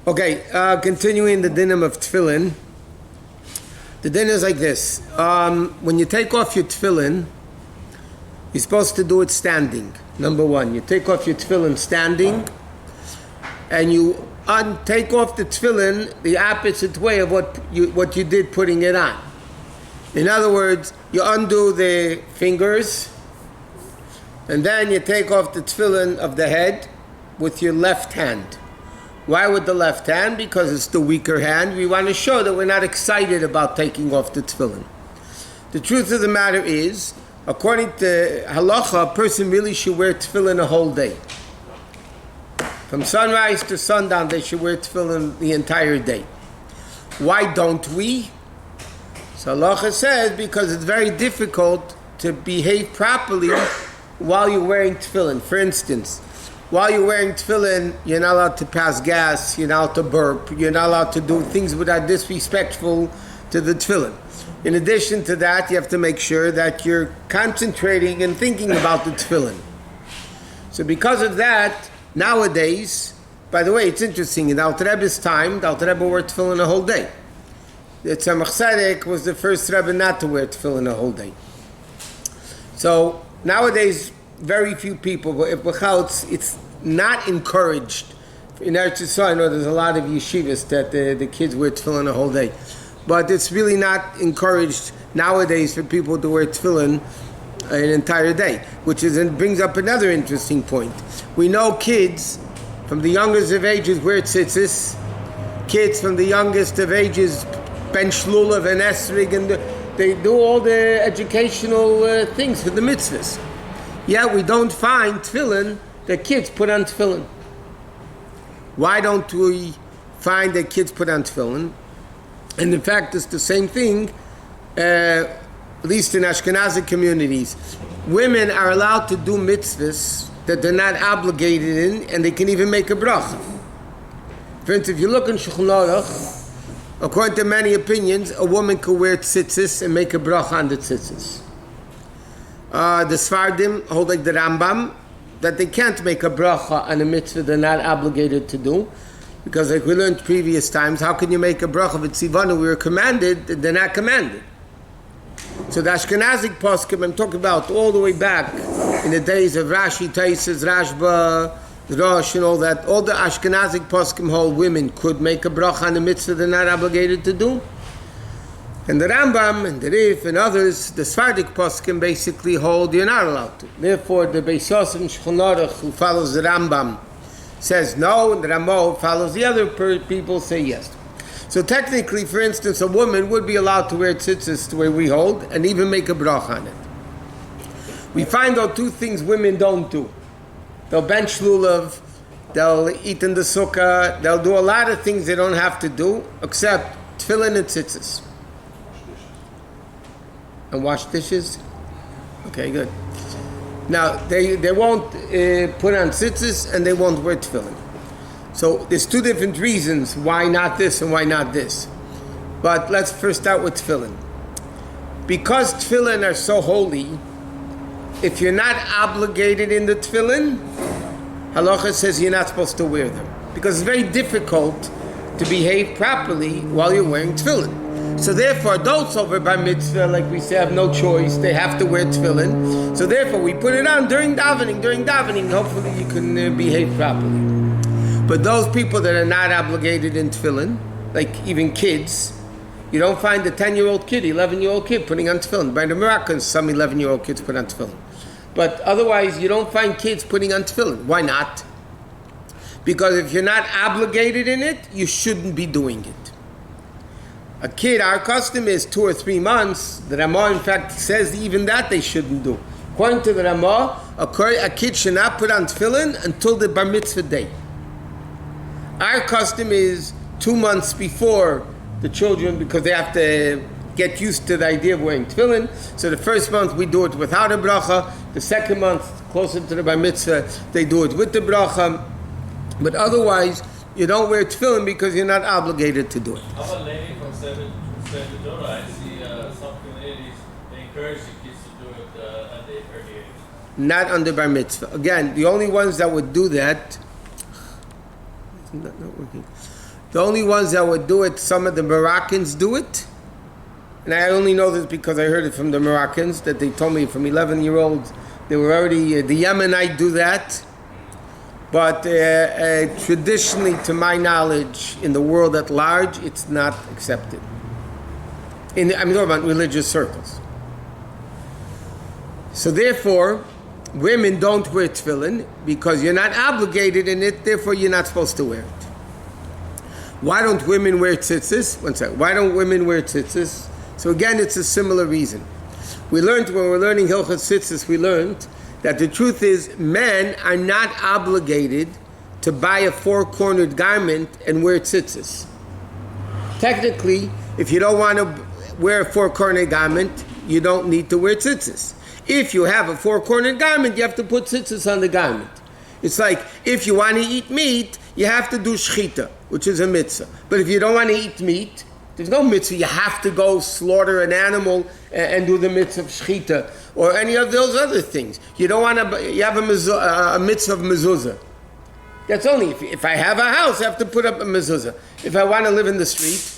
Okay, continuing the dinim of tefillin. The din is like this. When you take off your tefillin, you're supposed to do it standing. Number one, you take off your tefillin standing, and you take off the tefillin the opposite way of what you did putting it on. In other words, you undo the fingers, and then you take off the tefillin of the head with your left hand. Why with the left hand? Because it's the weaker hand. We want to show that we're not excited about taking off the tefillin. The truth of the matter is, according to halacha, a person really should wear tefillin a whole day. From sunrise to sundown, they should wear tefillin the entire day. Why don't we? So halacha says because it's very difficult to behave properly while you're wearing tefillin. For instance, while you're wearing tefillin, you're not allowed to pass gas, you're not allowed to burp, you're not allowed to do things that are disrespectful to the tefillin. In addition to that, you have to make sure that you're concentrating and thinking about the tefillin. So because of that, nowadays, by the way, it's interesting, in the Alter Rebbe's time, the Alter Rebbe wore tefillin a whole day. The Tzemach Tzedek was the first Rebbe not to wear tefillin a whole day. So nowadays, very few people, but it's not encouraged. In Eretz Yisrael, I know there's a lot of yeshivas that the kids wear tefillin a whole day. But it's really not encouraged nowadays for people to wear tefillin an entire day, which brings up another interesting point. We know kids from the youngest of ages wear tzitzis. Kids from the youngest of ages bench lulav and esrig, and they do all the educational things for the mitzvahs. Yet we don't find tefillin that kids put on tefillin. Why don't we find that kids put on tefillin? And in fact, it's the same thing, at least in Ashkenazi communities. Women are allowed to do mitzvahs that they're not obligated in, and they can even make a bracha. For instance, if you look in Shulchan Aruch, according to many opinions, a woman could wear tzitzis and make a bracha on the tzitzis. The Sfardim hold like the Rambam that they can't make a bracha on a mitzvah they're not obligated to do, because like we learned previous times, how can you make a bracha with tzivanu? We were commanded, they're not commanded. So the Ashkenazic poskim, I'm talking about all the way back in the days of Rashi, Taisus, Rashba, Rosh, and all that, all the Ashkenazic poskim hold women could make a bracha on a mitzvah they're not obligated to do. And the Rambam and the Rif and others, the Sephardic poskim basically hold you're not allowed to. Therefore, the Beis Yosef and Shulchan Aruch, who follows the Rambam, says no, and the Ramo who follows the other people say yes. So technically, for instance, a woman would be allowed to wear tzitzis the way we hold, and even make a bracha on it. We find out two things women don't do. They'll bench lulav, they'll eat in the sukkah, they'll do a lot of things they don't have to do, except tefillin and tzitzis. And wash dishes? Okay, good. Now, they won't put on tzitzis and they won't wear tefillin. So there's two different reasons why not this and why not this. But let's first start with tefillin. Because tefillin are so holy, if you're not obligated in the tefillin, halacha says you're not supposed to wear them. Because it's very difficult to behave properly while you're wearing tefillin. So therefore, adults over bar mitzvah, like we say, have no choice. They have to wear tefillin. So therefore, we put it on during davening. During davening, hopefully you can behave properly. But those people that are not obligated in tefillin, like even kids, you don't find a 10-year-old kid, 11-year-old kid putting on tefillin. By the Moroccans, some 11-year-old kids put on tefillin. But otherwise, you don't find kids putting on tefillin. Why not? Because if you're not obligated in it, you shouldn't be doing it. A kid, our custom is 2 or 3 months. The Ramah, in fact, says even that they shouldn't do. According to the Ramah, a kid should not put on tefillin until the bar mitzvah day. Our custom is 2 months before the children, because they have to get used to the idea of wearing tefillin. So the first month we do it without a bracha. The second month, closer to the bar mitzvah, they do it with the bracha. But otherwise, you don't wear tefillin because you're not obligated to do it. How about lady from Seven Torah? I see some communities, they encourage the kids to do it at the early age. Not under bar mitzvah. Again, the only ones that would do that, isn't that not working? The only ones that would do it, some of the Moroccans do it. And I only know this because I heard it from the Moroccans, that they told me from 11-year-olds, they were already, the Yemenite do that. But traditionally, to my knowledge, in the world at large, it's not accepted. I'm talking about religious circles. So therefore, women don't wear tefillin because you're not obligated in it, therefore you're not supposed to wear it. Why don't women wear tzitzis? One second. Why don't women wear tzitzis? So again, it's a similar reason. We learned when we were learning Hilchos Tzitzis, we learned that the truth is men are not obligated to buy a four-cornered garment and wear tzitzis. Technically, if you don't want to wear a four-cornered garment, you don't need to wear tzitzis. If you have a four-cornered garment, you have to put tzitzis on the garment. It's like if you want to eat meat, you have to do shchita, which is a mitzvah. But if you don't want to eat meat, there's no mitzvah. You have to go slaughter an animal and do the mitzvah of shchita or any of those other things. You don't want to. You have a mitzvah of mezuzah. That's only if I have a house, I have to put up a mezuzah. If I want to live in the street,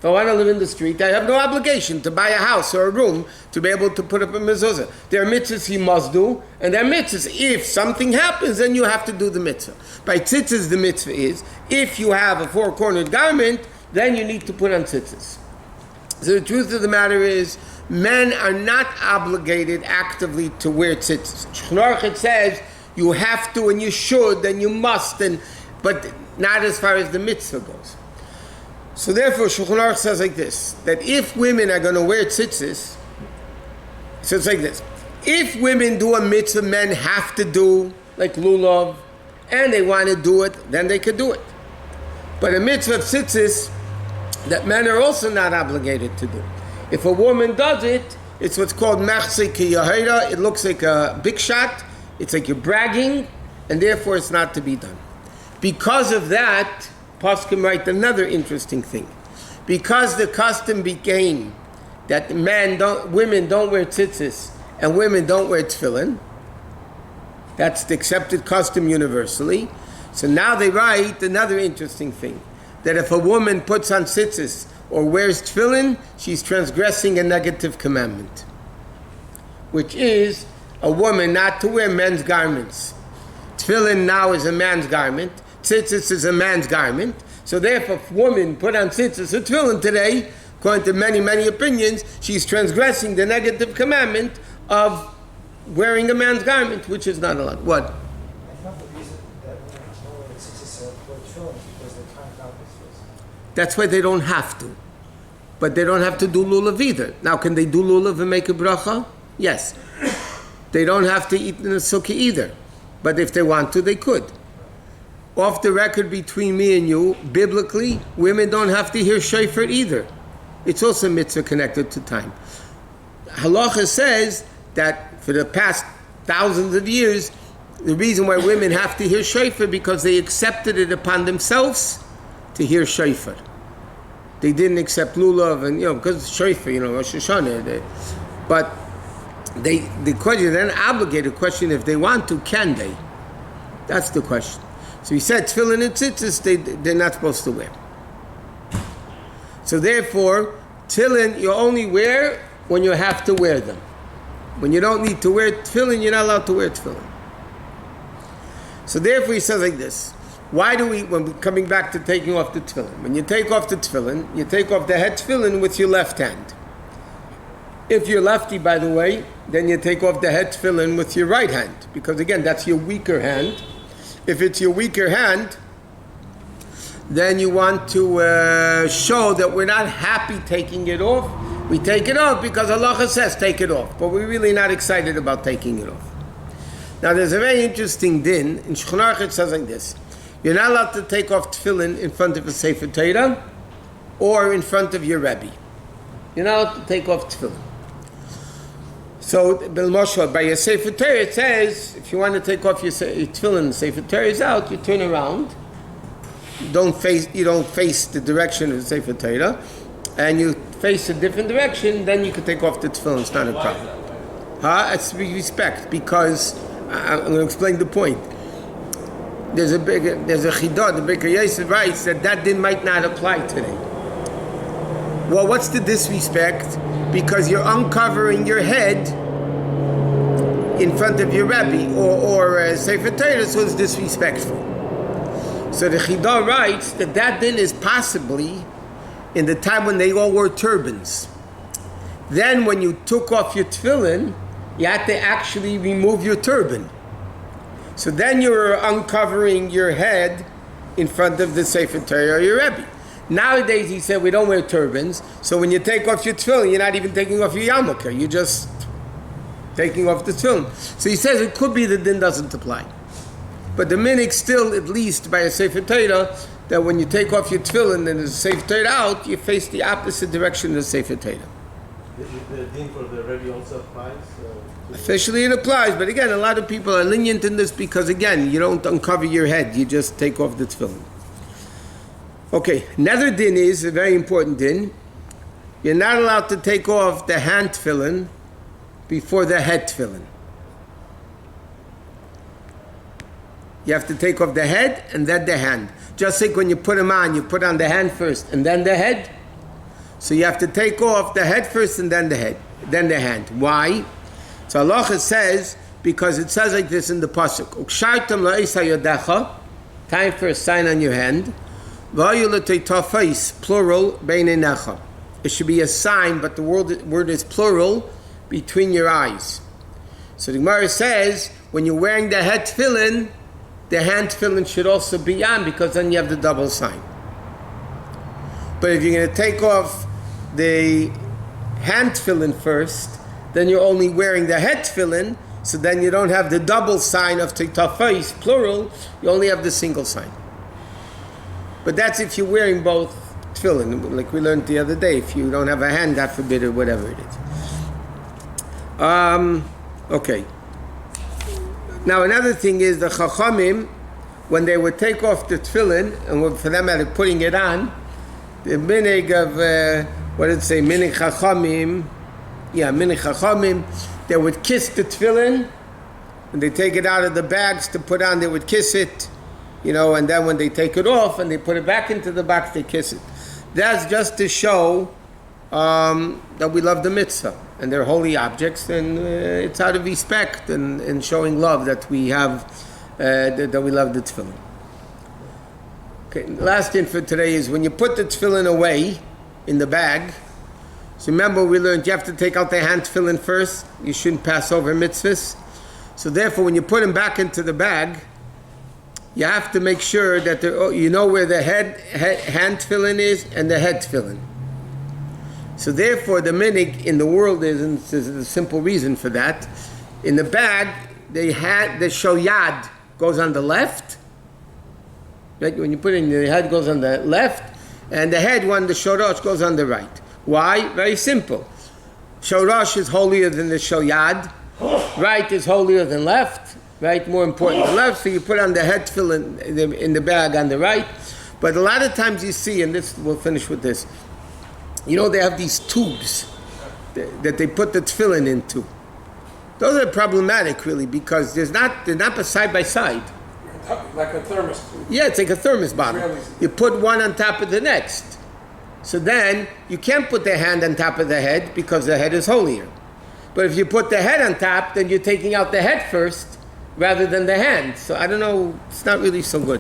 I have no obligation to buy a house or a room to be able to put up a mezuzah. There are mitzvahs he must do, and there are mitzvahs. If something happens, then you have to do the mitzvah. By tzitzis, the mitzvah is, if you have a four-cornered garment, then you need to put on tzitzis. So the truth of the matter is, men are not obligated actively to wear tzitzis. Shulchan Aruch, it says, you have to and you should and you must, but not as far as the mitzvah goes. So therefore, Shulchan Aruch says like this, that if women are going to wear tzitzis, so it's like this, if women do a mitzvah men have to do, like lulav, and they want to do it, then they could do it. But a mitzvah of tzitzis, that men are also not obligated to do. If a woman does it, it's what's called machzei kiyahira. It looks like a big shot. It's like you're bragging, and therefore it's not to be done. Because of that, Poskim write another interesting thing. Because the custom became that women don't wear tzitzis and women don't wear tefillin, that's the accepted custom universally. So now they write another interesting thing, that if a woman puts on tzitzis or wears tefillin, she's transgressing a negative commandment, which is a woman not to wear men's garments. Tefillin now is a man's garment. Tzitzis is a man's garment. So therefore, if a woman put on tzitzis or tefillin today, according to many, many opinions, she's transgressing the negative commandment of wearing a man's garment, which is not allowed. What? I thought the reason that women don't wear tzitzis or tefillin is because they're trying to mitzvahs. That's why they don't have to. But they don't have to do lulav either. Now, can they do lulav and make a bracha? Yes. They don't have to eat in a sukkah either. But if they want to, they could. Off the record between me and you, biblically, women don't have to hear shofar either. It's also a mitzvah connected to time. Halachos says that for the past thousands of years, the reason why women have to hear shofar because they accepted it upon themselves to hear shofar. They didn't accept lulav and, because shofar, Rosh Hashanah. But the question, they're not obligated. The question, if they want to, can they? That's the question. So he said tefillin and tzitzis, they're not supposed to wear. So therefore, tefillin you only wear when you have to wear them. When you don't need to wear tefillin, you're not allowed to wear tefillin. So therefore he says like this. Why do we, when we're coming back to taking off the tefillin, when you take off the tefillin, you take off the head tefillin with your left hand. If you're lefty, by the way, then you take off the head tefillin with your right hand, because again, that's your weaker hand. If it's your weaker hand, then you want to show that we're not happy taking it off. We take it off because Allah says take it off, but we're really not excited about taking it off. Now there's a very interesting din. In Shulchan Aruch it says like this. You're not allowed to take off tefillin in front of a Sefer Torah or in front of your Rabbi. You're not allowed to take off tefillin. So, by your Sefer Torah, it says, if you want to take off your tefillin, the Sefer Torah is out, you turn around. You don't face the direction of the Sefer Torah, and you face a different direction, then you can take off the tefillin, it's not a problem. It's respect, because, I'm going to explain the point. there's a chidah. The Baker Yosef writes that din might not apply today. Well, what's the disrespect? Because you're uncovering your head in front of your Rabbi or Sefer Torah, so it's disrespectful. So the chidah writes that din is possibly in the time when they all wore turbans. Then when you took off your tefillin, you had to actually remove your turban. So then you were uncovering your head in front of the Sefer Torah or your Rebbe. Nowadays, he said, we don't wear turbans, so when you take off your tefillin, you're not even taking off your yarmulke, you're just taking off the tefillin. So he says it could be the din doesn't apply. But the minhag still, at least by a Sefer Torah, that when you take off your tefillin and there's a Sefer Torah out, you face the opposite direction of the Sefer Torah. The din for the Rebbe also applies? Officially it applies, but again, a lot of people are lenient in this because, again, you don't uncover your head, you just take off the tefillin. Okay, another din is, a very important din, you're not allowed to take off the hand tefillin before the head tefillin. You have to take off the head and then the hand. Just like when you put them on, you put on the hand first and then the head. So you have to take off the head first and then the head, then the hand. Why? So Halachos says, because it says like this in the pasuk, Ukshartam la'isa yodecha, time for a sign on your hand, v'ayu l'teitafais, plural, beinenecha. It should be a sign, but the word is plural, between your eyes. So the Gemara says, when you're wearing the head tefillin, the hand tefillin should also be on, because then you have the double sign. But if you're going to take off the hand tefillin first, then you're only wearing the head tefillin, so then you don't have the double sign of teitafais, plural, you only have the single sign. But that's if you're wearing both tefillin, like we learned the other day, if you don't have a hand, God forbid, or whatever it is. Okay. Now another thing is the Chachamim, when they would take off the tefillin, and for that matter putting it on, the minhag of, what did it say, minhag Chachamim, minhag Chachamim, they would kiss the tefillin, and they take it out of the bags to put on, they would kiss it, and then when they take it off and they put it back into the box, they kiss it. That's just to show that we love the mitzvah, and they're holy objects, and it's out of respect and showing love that we have, that we love the tefillin. Okay, last thing for today is when you put the tefillin away in the bag, so remember we learned you have to take out the hand tefillin first, you shouldn't pass over mitzvahs. So therefore when you put them back into the bag, you have to make sure that you know where the hand tefillin is and the head tefillin. So therefore the minhag in the world is, and there's a simple reason for that, in the bag the shoyad goes on the left, right? When you put it in, the head goes on the left, and the head one, the shorosh, goes on the right. Why? Very simple. Shorosh is holier than the shoyad, right is holier than left, right, more important than left, so you put on the head tefillin in the bag on the right. But a lot of times you see, and this, we'll finish with this, they have these tubes that they put the tefillin into. Those are problematic, really, because they're not side by side. Like a thermos. Yeah, it's like a thermos bottle. Really? You put one on top of the next. So then, you can't put the hand on top of the head because the head is holier. But if you put the head on top, then you're taking out the head first rather than the hand. So I don't know, it's not really so good.